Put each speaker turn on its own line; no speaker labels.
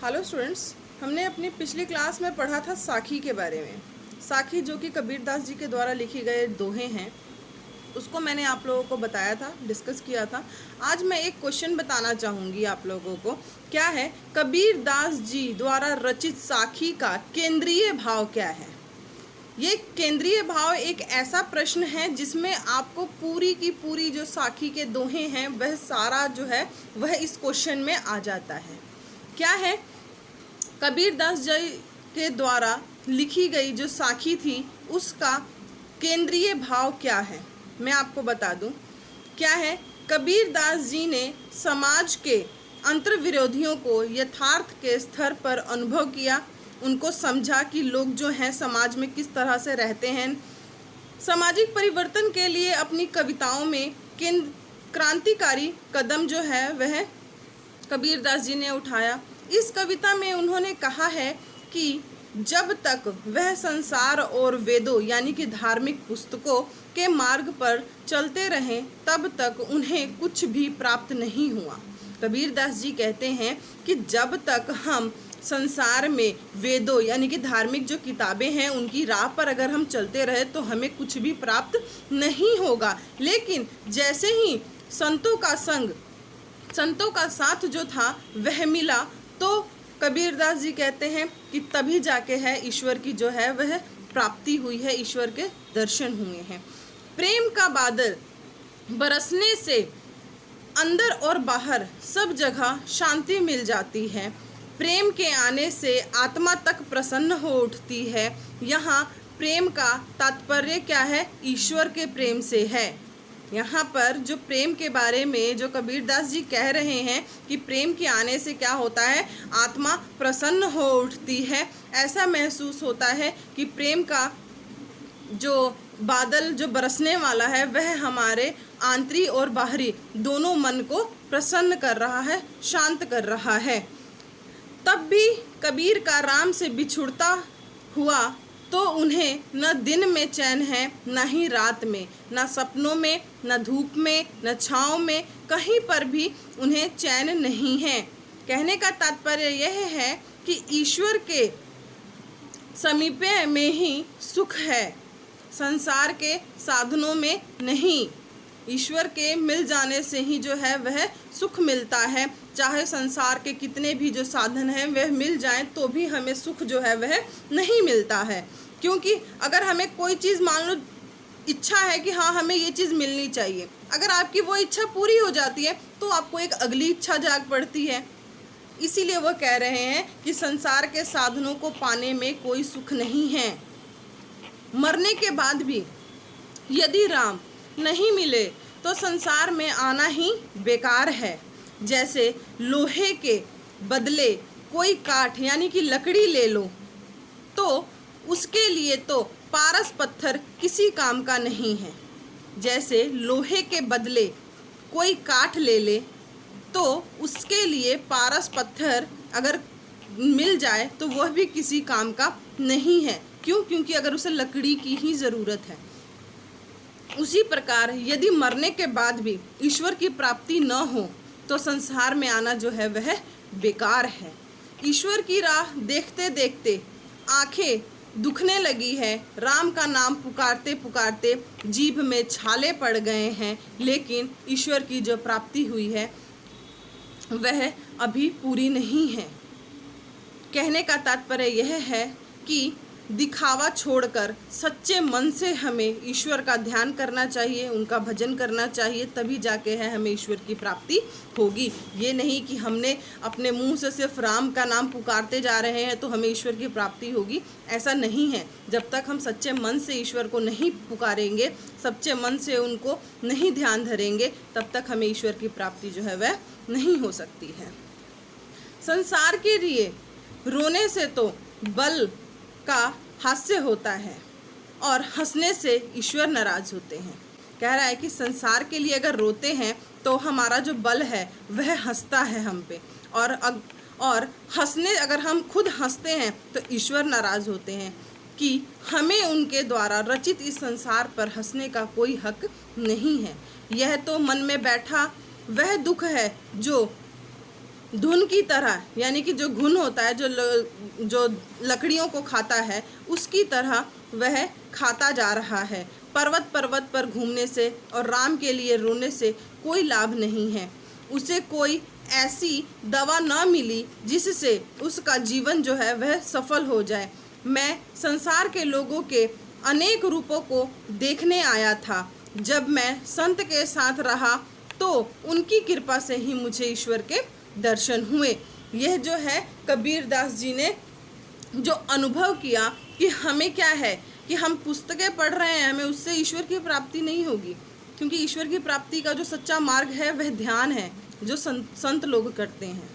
Hello students, हमने अपनी पिछली क्लास में पढ़ा था साखी के बारे में। साखी जो कि कबीरदास जी के द्वारा लिखे गए दोहे हैं, उसको मैंने आप लोगों को बताया था, डिस्कस किया था। आज मैं एक क्वेश्चन बताना चाहूँगी आप लोगों को। क्या है? कबीरदास जी द्वारा रचित साखी का केंद्रीय भाव क्या है? ये केंद्रीय भाव एक ऐसा प्रश्न है जिसमें आपको पूरी की पूरी जो साखी के दोहे हैं वह सारा जो है वह इस क्वेश्चन में आ जाता है। क्या है? कबीरदास जी के द्वारा लिखी गई जो साखी थी उसका केंद्रीय भाव क्या है, मैं आपको बता दूं। क्या है? कबीरदास जी ने समाज के अंतर्विरोधियों को यथार्थ के स्तर पर अनुभव किया, उनको समझा कि लोग जो हैं समाज में किस तरह से रहते हैं। सामाजिक परिवर्तन के लिए अपनी कविताओं में क्रांतिकारी कदम जो है वह कबीरदास जी ने उठाया। इस कविता में उन्होंने कहा है कि जब तक वह संसार और वेदों यानी कि धार्मिक पुस्तकों के मार्ग पर चलते रहें तब तक उन्हें कुछ भी प्राप्त नहीं हुआ। कबीरदास जी कहते हैं कि जब तक हम संसार में वेदों यानी कि धार्मिक जो किताबें हैं उनकी राह पर अगर हम चलते रहे तो हमें कुछ भी प्राप्त नहीं होगा। लेकिन जैसे ही संतों का संग, संतों का साथ जो था वह मिला, तो कबीरदास जी कहते हैं कि तभी जाके है ईश्वर की जो है वह प्राप्ति हुई है, ईश्वर के दर्शन हुए हैं। प्रेम का बादल बरसने से अंदर और बाहर सब जगह शांति मिल जाती है। प्रेम के आने से आत्मा तक प्रसन्न हो उठती है। यहाँ प्रेम का तात्पर्य क्या है? ईश्वर के प्रेम से है। यहाँ पर जो प्रेम के बारे में जो कबीरदास जी कह रहे हैं कि प्रेम के आने से क्या होता है? आत्मा प्रसन्न हो उठती है। ऐसा महसूस होता है कि प्रेम का जो बादल जो बरसने वाला है वह हमारे आंतरिक और बाहरी दोनों मन को प्रसन्न कर रहा है, शांत कर रहा है। तब भी कबीर का राम से बिछुड़ता हुआ तो उन्हें न दिन में चैन है न ही रात में, न सपनों में, न धूप में, न छाँव में, कहीं पर भी उन्हें चैन नहीं है। कहने का तात्पर्य यह है कि ईश्वर के समीप में ही सुख है, संसार के साधनों में नहीं। ईश्वर के मिल जाने से ही जो है वह सुख मिलता है। चाहे संसार के कितने भी जो साधन हैं वह मिल जाएं तो भी हमें सुख जो है वह नहीं मिलता है। क्योंकि अगर हमें कोई चीज़ मान लो इच्छा है कि हाँ हमें ये चीज़ मिलनी चाहिए, अगर आपकी वो इच्छा पूरी हो जाती है तो आपको एक अगली इच्छा जाग पड़ती है। इसीलिए वह कह रहे हैं कि संसार के साधनों को पाने में कोई सुख नहीं है। मरने के बाद भी यदि राम नहीं मिले तो संसार में आना ही बेकार है। जैसे लोहे के बदले कोई काठ यानी कि लकड़ी ले लो तो उसके लिए तो पारस पत्थर किसी काम का नहीं है। जैसे लोहे के बदले कोई काठ ले ले तो उसके लिए पारस पत्थर अगर मिल जाए तो वह भी किसी काम का नहीं है। क्यों? क्योंकि अगर उसे लकड़ी की ही ज़रूरत है। उसी प्रकार यदि मरने के बाद भी ईश्वर की प्राप्ति न हो तो संसार में आना जो है वह बेकार है। ईश्वर की राह देखते देखते आंखें दुखने लगी है। राम का नाम पुकारते पुकारते जीभ में छाले पड़ गए हैं, लेकिन ईश्वर की जो प्राप्ति हुई है वह अभी पूरी नहीं है। कहने का तात्पर्य यह है कि दिखावा छोड़कर सच्चे मन से हमें ईश्वर का ध्यान करना चाहिए, उनका भजन करना चाहिए, तभी जाके है हमें ईश्वर की प्राप्ति होगी। ये नहीं कि हमने अपने मुंह से सिर्फ राम का नाम पुकारते जा रहे हैं तो हमें ईश्वर की प्राप्ति होगी, ऐसा नहीं है। जब तक हम सच्चे मन से ईश्वर को नहीं पुकारेंगे, सच्चे मन से उनको नहीं ध्यान धरेंगे, तब तक हमें ईश्वर की प्राप्ति जो है वह नहीं हो सकती है। संसार के लिए रोने से तो बल का हास्य होता है और हंसने से ईश्वर नाराज होते हैं। कह रहा है कि संसार के लिए अगर रोते हैं तो हमारा जो बल है वह हंसता है हम पे, और हंसने अगर हम खुद हंसते हैं तो ईश्वर नाराज होते हैं कि हमें उनके द्वारा रचित इस संसार पर हंसने का कोई हक नहीं है। यह तो मन में बैठा वह दुख है जो धुन की तरह, यानी कि जो घुन होता है, जो लकड़ियों को खाता है, उसकी तरह वह खाता जा रहा है। पर्वत पर्वत पर घूमने से और राम के लिए रोने से कोई लाभ नहीं है। उसे कोई ऐसी दवा न मिली जिससे उसका जीवन जो है वह सफल हो जाए। मैं संसार के लोगों के अनेक रूपों को देखने आया था। जब मैं संत के साथ रहा तो उनकी कृपा से ही मुझे ईश्वर के दर्शन हुए। यह जो है कबीर दास जी ने जो अनुभव किया कि हमें क्या है कि हम पुस्तकें पढ़ रहे हैं, हमें उससे ईश्वर की प्राप्ति नहीं होगी, क्योंकि ईश्वर की प्राप्ति का जो सच्चा मार्ग है वह ध्यान है, जो संत लोग करते हैं।